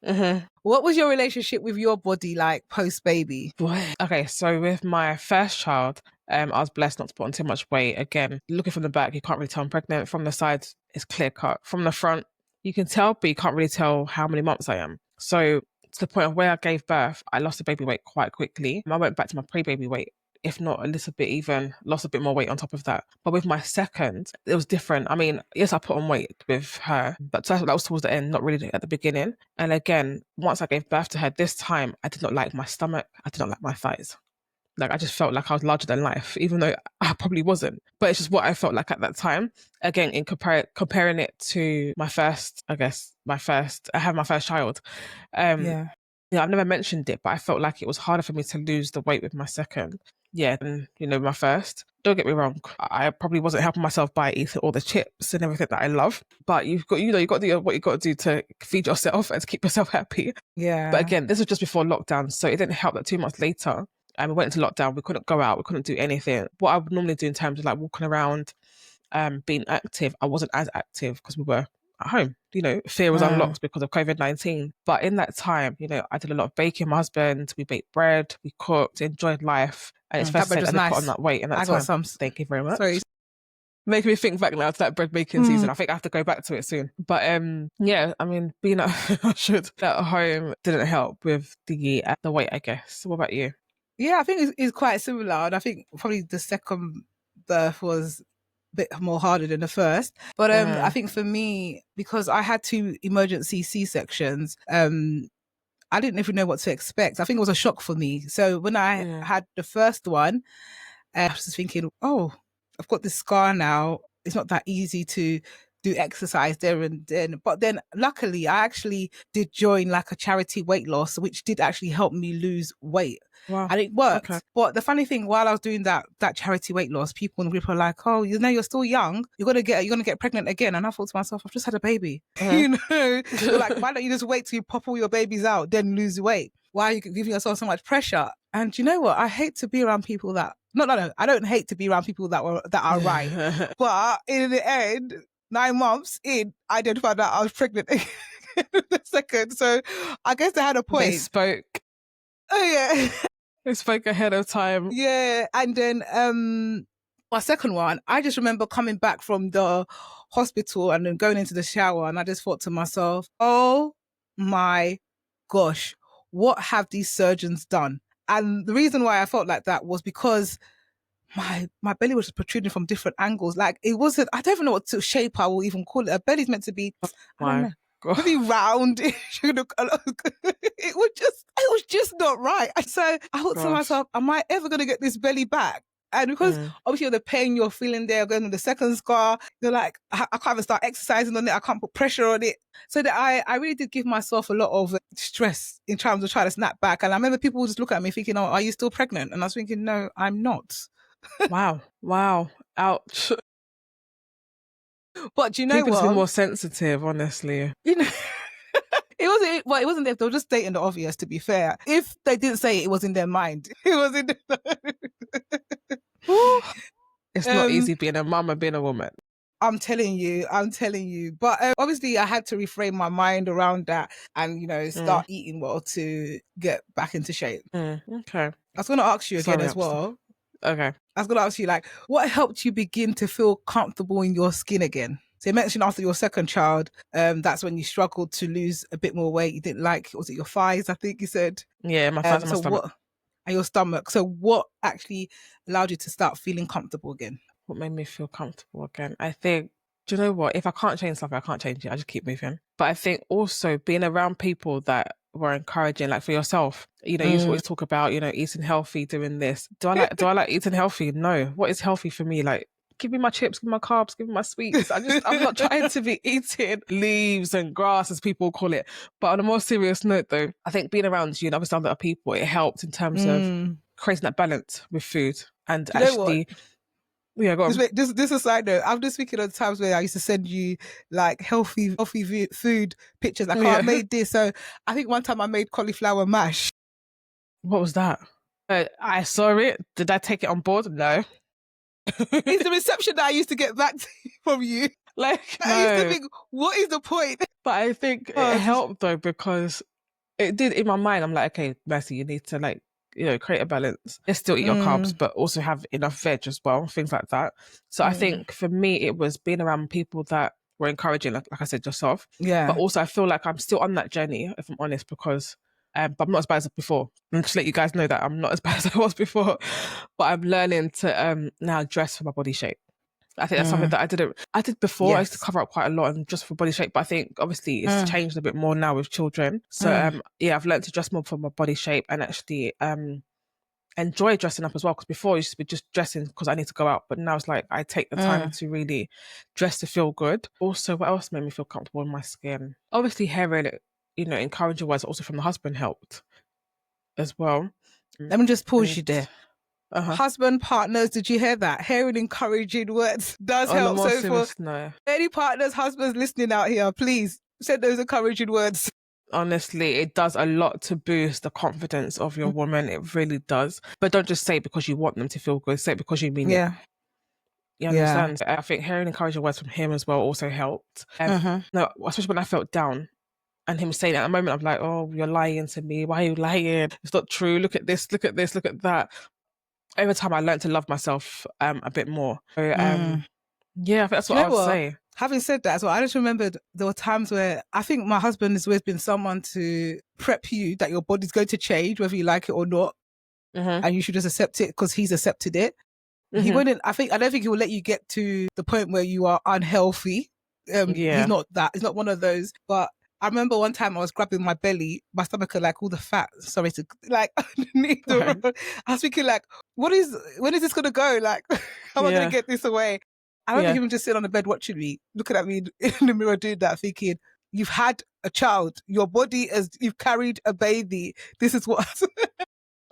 what was your relationship with your body like post baby? Okay, so with my first child, I was blessed not to put on too much weight. Again, looking from the back, you can't really tell I'm pregnant. From the sides, it's clear cut. From the front, you can tell, but you can't really tell how many months I am. So to the point of where I gave birth, I lost the baby weight quite quickly. I went back to my pre-baby weight if not a little bit even, lost a bit more weight on top of that. But with my second, it was different. I mean, yes, I put on weight with her, but that was towards the end, not really at the beginning. And again, once I gave birth to her, this time I did not like my stomach. I did not like my thighs. Like, I just felt like I was larger than life, even though I probably wasn't. But it's just what I felt like at that time. Again, in comparing it to my first, I have my first child. Yeah. Yeah, I've never mentioned it, but I felt like it was harder for me to lose the weight with my second. Yeah, and my first. Don't get me wrong, I probably wasn't helping myself by eating all the chips and everything that I love. But you've got to do what you got to do to feed yourself and to keep yourself happy. Yeah. But again, this was just before lockdown, so it didn't help that 2 months later, we went into lockdown. We couldn't go out. We couldn't do anything. What I would normally do in terms of like walking around, being active, I wasn't as active because we were at home. Fear was unlocked because of COVID-19. But in that time, I did a lot of baking. My husband, we baked bread, we cooked, enjoyed life. And it's fair to say I did put on that weight in that time. I got some. Thank you very much. Sorry. Making me think back now to that bread baking season. I think I have to go back to it soon. But yeah, I mean, being at home didn't help with the weight, I guess. What about you? Yeah, I think it's quite similar. And I think probably the second birth was a bit more harder than the first. But I think for me, because I had 2 emergency C-sections, I didn't even know what to expect. I think it was a shock for me. So when I had the first one, I was just thinking, oh, I've got this scar now. It's not that easy to do exercise there and then. But then luckily, I actually did join like a charity weight loss, which did actually help me lose weight. Wow. And it worked. Okay. But the funny thing, while I was doing that charity weight loss, people in the group are like, oh, you're still young. You're gonna get pregnant again. And I thought to myself, I've just had a baby. They're like, why don't you just wait till you pop all your babies out, then lose weight? Why are you giving yourself so much pressure? And you know what? I hate to be around people that no, I don't hate to be around people that are right. But in the end, 9 months in, I did find out I was pregnant the second. So I guess they had a point. They spoke. Oh yeah. They spoke ahead of time. Yeah. And then my second one, I just remember coming back from the hospital and then going into the shower, and I just thought to myself, oh my gosh, what have these surgeons done? And the reason why I felt like that was because my belly was protruding from different angles. Like, it wasn't, I don't even know what shape I will even call it. A belly's meant to be, I don't know, maybe round. It was just not right. And so I thought to myself, am I ever going to get this belly back? And because obviously the pain you're feeling there, going with the second scar, you're like, I can't even start exercising on it. I can't put pressure on it. So that I really did give myself a lot of stress in terms of trying to snap back. And I remember people would just look at me thinking, oh, are you still pregnant? And I was thinking, no, I'm not. Wow. Ouch. But you know people what? People be more sensitive, honestly. It wasn't there. They were just stating the obvious, to be fair. If they didn't say it, it was in their mind. It was in It's not easy being a mum and being a woman. I'm telling you. But obviously I had to reframe my mind around that and, start eating well to get back into shape. Okay. I was going to ask you again as well. Okay. I was going to ask you, like, what helped you begin to feel comfortable in your skin again? So you mentioned after your second child, that's when you struggled to lose a bit more weight. You didn't like, was it your thighs, I think you said? Yeah, my thighs and my stomach. And your stomach. So what actually allowed you to start feeling comfortable again? What made me feel comfortable again? I think, do you know what? If I can't change something, I can't change it. I just keep moving. But I think also being around people that were encouraging, like for yourself, you always talk about, eating healthy, doing this. Do I like eating healthy? No. What is healthy for me? Like, give me my chips, give me my carbs, give me my sweets. I'm not trying to be eating leaves and grass, as people call it. But on a more serious note, though, I think being around you and obviously other people, it helped in terms of creating that balance with food. And actually, yeah, go on. This aside note, I'm just thinking of times where I used to send you like healthy food pictures. Like, I made this. So I think one time I made cauliflower mash. What was that? I saw it. Did I take it on board? No. It's the reception that I used to get back from you. Like, I used to think, what is the point? But I think it helped though, because it did in my mind. I'm like, okay, Mercy, you need to like, create a balance. Let's still eat your carbs, but also have enough veg as well, things like that. So I think for me, it was being around people that were encouraging, like I said, yourself. Yeah. But also I feel like I'm still on that journey, if I'm honest, because but I'm not as bad as before. And just let you guys know that I'm not as bad as I was before. But I'm learning to now dress for my body shape. I think that's something that I did before. I used to Yes. cover up quite a lot and just for body shape, but I think obviously it's changed a bit more now with children. So yeah, I've learned to dress more for my body shape and actually enjoy dressing up as well. Because before I used to be just dressing because I need to go out, but now it's like I take the time to really dress to feel good. Also, what else made me feel comfortable in my skin? Obviously, hearing it, encouraging words also from the husband helped as well. Let me just pause And you there. uh-huh. Husband, partners, did you hear that? Hearing encouraging words does On a help. more So for serious note, any partners, husbands listening out here, please send those encouraging words. honestly, it does a lot to boost the confidence of your woman. It really does. But don't just say it because you want them to feel good. Say it because you mean it. Yeah. You Yeah. understand? I think hearing encouraging words from him as well also helped. Mm-hmm. No, especially when I felt down and him saying at the moment, I'm like, oh, you're lying to me. Why are you lying? It's not true. Look at this. Look at this. Look at that. Over time, I learned to love myself a bit more. So, yeah, I think that's Do what you I know would what? say. Having said that as well, I just remembered there were times where I think my husband has always been someone to prep you that your body's going to change, whether you like it or not, Mm-hmm. and you should just accept it because he's accepted it. He Mm-hmm. wouldn't. I don't think he will let you get to the point where you are unhealthy. He's Yeah. not that. He's not one of those. But I remember one time I was grabbing my belly, my stomach had like all the fat. Sorry to like underneath the Right. road. I was thinking like, when is this gonna go? Like, how am I gonna Yeah. get this away? I remember Yeah. him just sitting on the bed watching me, looking at me in the mirror, doing that, thinking, "You've had a child. Your body you've carried a baby. This is what."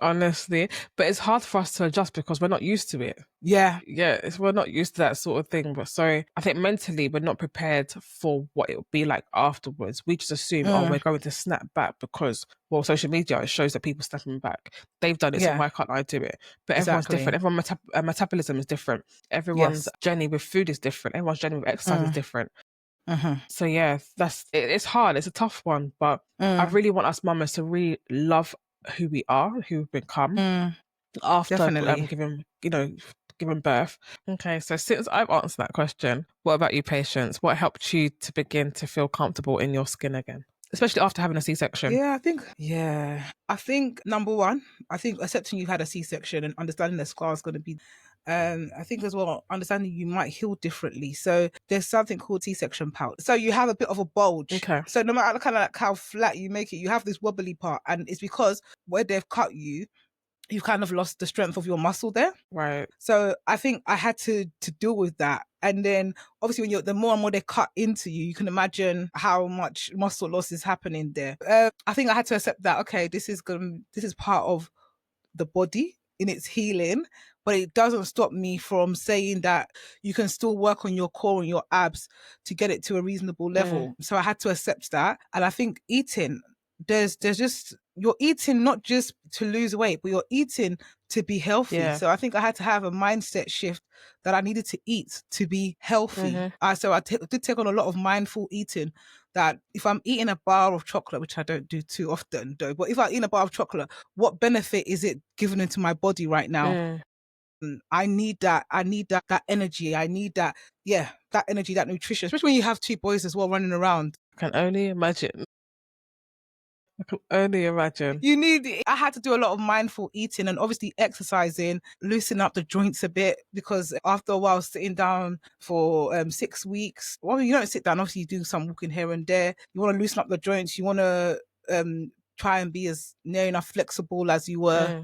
Honestly. But it's hard for us to adjust because we're not used to it. Yeah. Yeah, we're not used to that sort of thing. But so I think mentally we're not prepared for what it will be like afterwards. We just assume, oh, we're going to snap back because, well, social media, it shows that people snapping back. They've done it, so Yeah. why can't I do it? But everyone's Exactly. different. Everyone's metabolism is different. Everyone's Yes. journey with food is different. Everyone's journey with exercise is different. Mm-hmm. So yeah, it's hard. It's a tough one, but I really want us mamas to really love who we are, who we've become after Definitely. giving birth. Okay, so since I've answered that question, what about you, Patience? What helped you to begin to feel comfortable in your skin again, especially after having a C-section? I think number one, I think accepting you've had a C-section and understanding the scar is going to be, I think as well, understanding you might heal differently. So there's something called C-section pout. So you have a bit of a bulge. Okay. So no matter kind of like how flat you make it, you have this wobbly part, and it's because where they've cut you, you've kind of lost the strength of your muscle there. Right. So I think I had to deal with that. And then obviously when the more and more they cut into you, you can imagine how much muscle loss is happening there. I think I had to accept that, okay, this is part of the body in its healing, but it doesn't stop me from saying that you can still work on your core and your abs to get it to a reasonable level. So I had to accept that. And I think eating, there's just, you're eating not just to lose weight, but you're eating to be healthy. Yeah. So I think I had to have a mindset shift that I needed to eat to be healthy. So I did take on a lot of mindful eating, that if I'm eating a bar of chocolate, which I don't do too often though, but if I eat a bar of chocolate, what benefit is it given into my body right now? I need that energy. I need that energy, that nutrition, especially when you have two boys as well running around. I can only imagine. I can only imagine. I had to do a lot of mindful eating and obviously exercising, loosen up the joints a bit, because after a while sitting down for 6 weeks, well, you don't sit down, obviously you do some walking here and there. You want to loosen up the joints. You want to try and be as near enough flexible as you were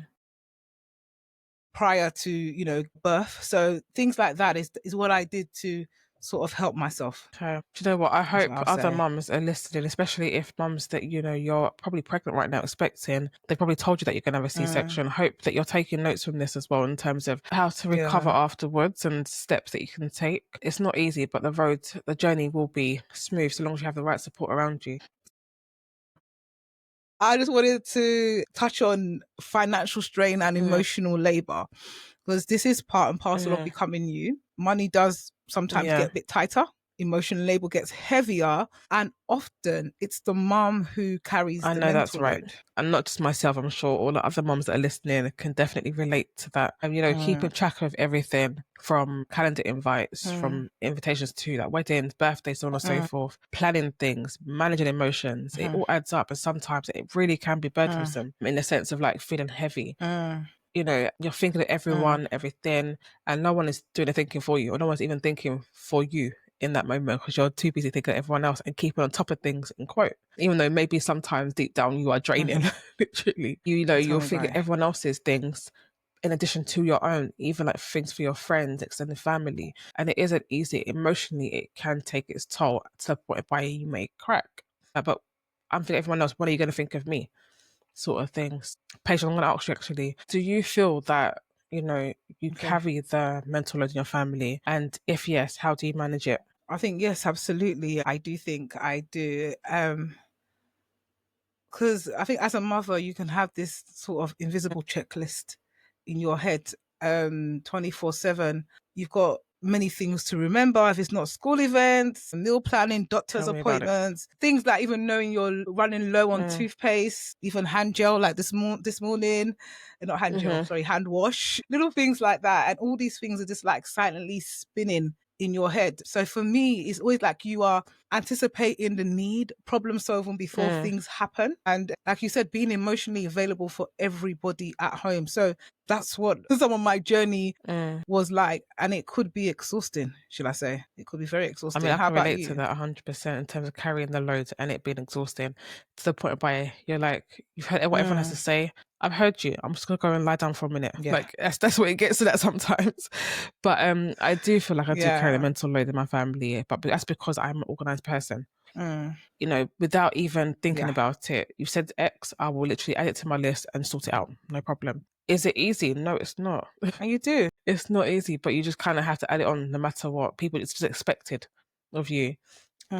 prior to, birth. So things like that is what I did to sort of help myself. Okay. Do you know what? I hope I'll other say. mums are listening, especially if mums that, you're probably pregnant right now, expecting, they probably told you that you're going to have a C-section. Hope that you're taking notes from this as well in terms of how to recover afterwards and steps that you can take. It's not easy, but the journey will be smooth so long as you have the right support around you. I just wanted to touch on financial strain and emotional labor, because this is part and parcel of becoming you. Money does sometimes get a bit tighter emotional label gets heavier, and often it's the mom who carries I the know that's mental right. load. And not just myself, I'm sure all the other moms that are listening can definitely relate to that. And, keeping track of everything from calendar invites, Mm, from invitations to like weddings, birthdays, so on and so mm, forth, planning things, managing emotions, it all adds up. And sometimes it really can be mm, burdensome in the sense of like feeling heavy. mm, You're thinking of mm, everyone, everything, and no one is doing the thinking for you, or no one's even thinking for you in that moment because you're too busy thinking of everyone else and keeping on top of things, in quote. Even though maybe sometimes deep down you are draining, literally. Tell You're me about thinking it. everyone else's things in addition to your own, even like things for your friends, extended family. And it isn't easy. Emotionally, it can take its toll to the point where you may crack. But I'm thinking everyone else, what are you going to think of me? Sort of things. Paige, I'm going to ask you actually, do you feel that, you Okay. carry the mental load in your family? And if yes, how do you manage it? I think yes, absolutely. I do think I do. Because I think as a mother, you can have this sort of invisible checklist in your head, 24/7. You've got many things to remember. If it's not school events, meal planning, doctor's Tell me about it. appointments, things like even knowing you're running low on Mm, toothpaste, even hand gel, like this morning, not hand gel, mm-hmm, sorry, hand wash, little things like that. And all these things are just like silently spinning in your head. So for me, it's always like you are anticipating the need, problem solving before mm, things happen. And like you said, being emotionally available for everybody at home. So that's what some of my journey mm. was like. And it could be exhausting, should I say? It could be very I mean, exhausting. I How can about relate to you? that 100% in terms of carrying the load and it being exhausting to the point where you're like, you've heard what everyone has to Mm, say. I've heard you. I'm just gonna go and lie down for a minute. yeah. Like that's what it gets to that sometimes. But I do feel like I do carry the Yeah. mental load in my family, but that's because I'm an organized person. Mm, Without even thinking yeah. about it. You said X, I will literally add it to my list and sort it out. No problem. Is it easy? No, it's not. And you do. It's not easy, but you just kind of have to add it on no matter what. It's just expected of you.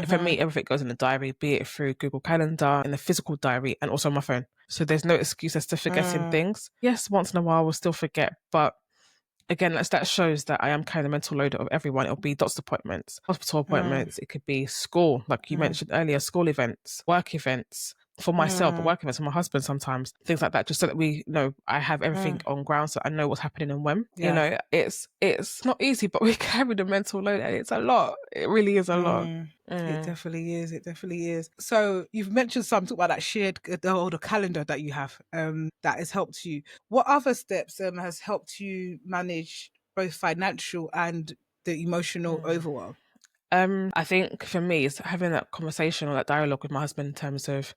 For Mm-hmm. me, everything goes in the diary, be it through Google Calendar, in a physical diary, and also on my phone. So there's no excuse as to forgetting Mm, things. Yes, once in a while we'll still forget, but again, that shows that I am carrying the mental load of everyone. It'll be doctor's appointments, hospital mm, appointments. It could be school, like you mm, mentioned earlier, school events, work events for myself, but mm, work events for my husband sometimes, things like that, just so that we know I have everything mm. on ground so I know what's happening and when. Yeah. It's not easy, but we carry the mental load and it's a lot. It really is a lot. Mm, it Mm, definitely is. It definitely is. So you've mentioned something about that shared the calendar that you have that has helped you. What other steps has helped you manage both financial and the emotional mm. overwhelm? I think for me, it's having that conversation or that dialogue with my husband in terms of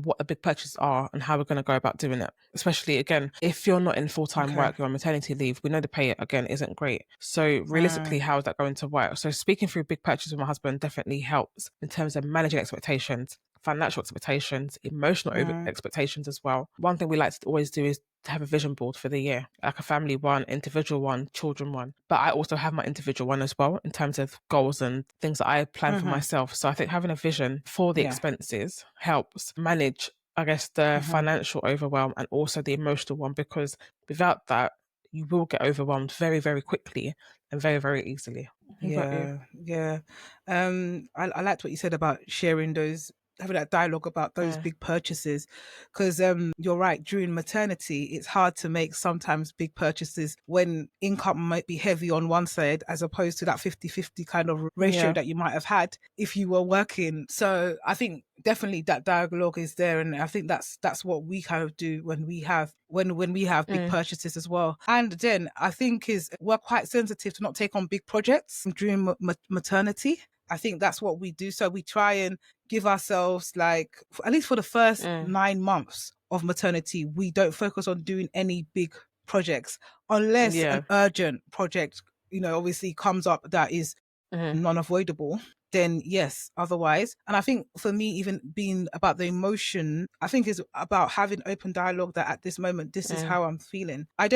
what the big purchases are and how we're going to go about doing it. Especially again, if you're not in full time Okay. work, you're on maternity leave, we know the pay again isn't great. So realistically, Mm, how is that going to work? So speaking through big purchases with my husband definitely helps in terms of managing expectations, financial expectations, emotional mm, expectations as well. One thing we like to always do is to have a vision board for the year, like a family one, individual one, children one. But I also have my individual one as well in terms of goals and things that I plan for mm-hmm. myself. So I think having a vision for the Yeah. expenses helps manage, I guess, the Mm-hmm. financial overwhelm and also the emotional one, because without that, you will get overwhelmed very, very quickly and very, very easily. What about you? Yeah, yeah. I liked what you said about sharing those, having that dialogue about those Mm, big purchases, because you're right. During maternity, it's hard to make sometimes big purchases when income might be heavy on one side, as opposed to that 50-50 kind of ratio yeah. that you might have had if you were working. So I think definitely that dialogue is there, and I think that's what we kind of do when we have when we have big Mm, purchases as well. And then I think is we're quite sensitive to not take on big projects during maternity. I think that's what we do. So we try and give ourselves like at least for the first mm, 9 months of maternity, we don't focus on doing any big projects unless an yeah. urgent project, obviously comes up that is Mm, non-avoidable, then yes, otherwise. And I think for me, even being about the emotion, I think is about having open dialogue that at this moment, this is mm, how I'm feeling. I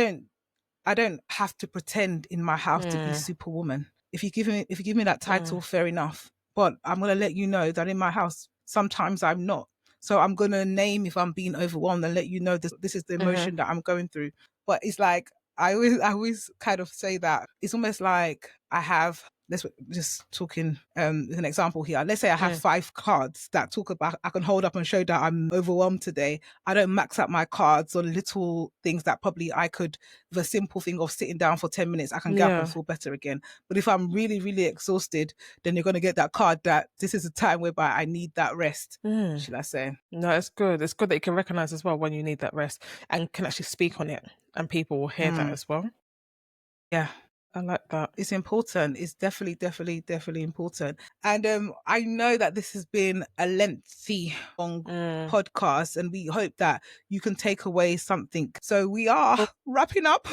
don't have to pretend in my house to be mm, superwoman. If you give me that mm, title, fair enough. But I'm gonna let you know that in my house, sometimes I'm not. So I'm gonna name if I'm being overwhelmed and let you know this is the mm, emotion that I'm going through. But it's like I always kind of say that it's almost like I have let's just talking as an example here. Let's say I have 5 cards that talk about, I can hold up and show that I'm overwhelmed today. I don't max out my cards on little things that probably I could, the simple thing of sitting down for 10 minutes, I can get up and feel better again. But if I'm really, really exhausted, then you're going to get that card that this is a time whereby I need that rest, should I say. No, it's good. It's good that you can recognize as well when you need that rest and can actually speak on it, and people will hear that as well. Yeah. I like that. It's important. It's definitely important. And I know that this has been a lengthy, long podcast, and we hope that you can take away something. So we are wrapping up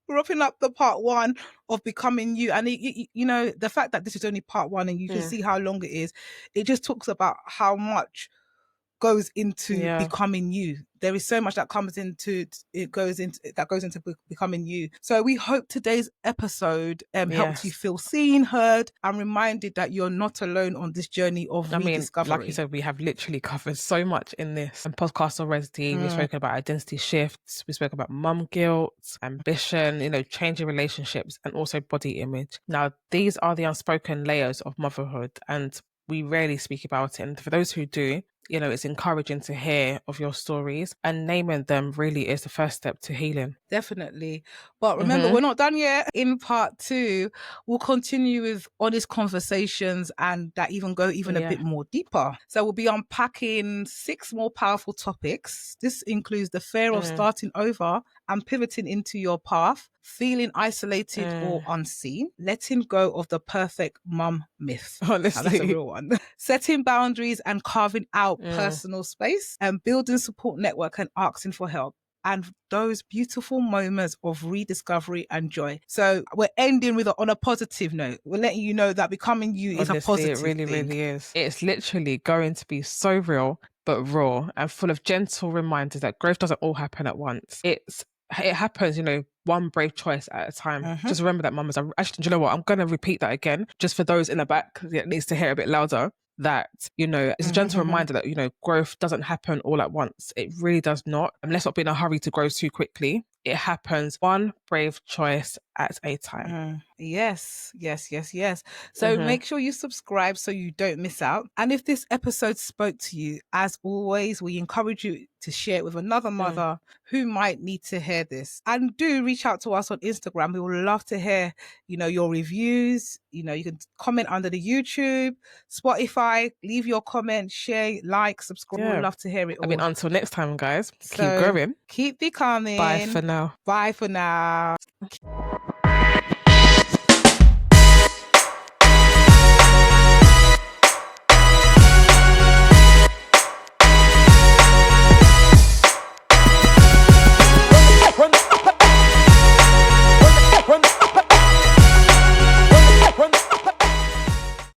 the part 1 of Becoming You. And you know, the fact that this is only part 1 and you can see how long it is, it just talks about how much goes into becoming you. There is so much that goes into becoming you. So we hope today's episode helped you feel seen, heard, and reminded that you're not alone on this journey of rediscovery. Like you said, we have literally covered so much in this podcast already. We've spoken about identity shifts, we spoke about mum guilt, ambition, you know, changing relationships, and also body image. Now, these are the unspoken layers of motherhood, and we rarely speak about it. And for those who do, you know, it's encouraging to hear of your stories, and naming them really is the first step to healing. Definitely. But remember, we're not done yet. In part 2, we'll continue with honest conversations and that even go a bit more deeper. So we'll be unpacking 6 more powerful topics. This includes the fear of starting over and pivoting into your path, feeling isolated or unseen, letting go of the perfect mum myth. Honestly. Now, that's a real one. Setting boundaries and carving out personal space, and building support network and asking for help. And those beautiful moments of rediscovery and joy. So we're ending on a positive note. We're letting you know that becoming you is a positive thing. It really is. It's literally going to be so real, but raw, and full of gentle reminders that growth doesn't all happen at once. It happens, you know, one brave choice at a time. Just remember that, mamas. Actually, do you know what? I'm going to repeat that again, just for those in the back that needs to hear a bit louder. That, you know, it's a gentle reminder that, you know, growth doesn't happen all at once. It really does not. And let's not be in a hurry to grow too quickly. It happens one brave choice at a time. Yes. So make sure you subscribe so you don't miss out. And if this episode spoke to you, as always, we encourage you to share it with another mother who might need to hear this. And do reach out to us on Instagram. We would love to hear, you know, your reviews. You know, you can comment under the YouTube, Spotify, leave your comment, share, like, subscribe. We'd love to hear it all. I mean, until next time, guys, keep growing. Keep becoming. Bye for now. Bye for now.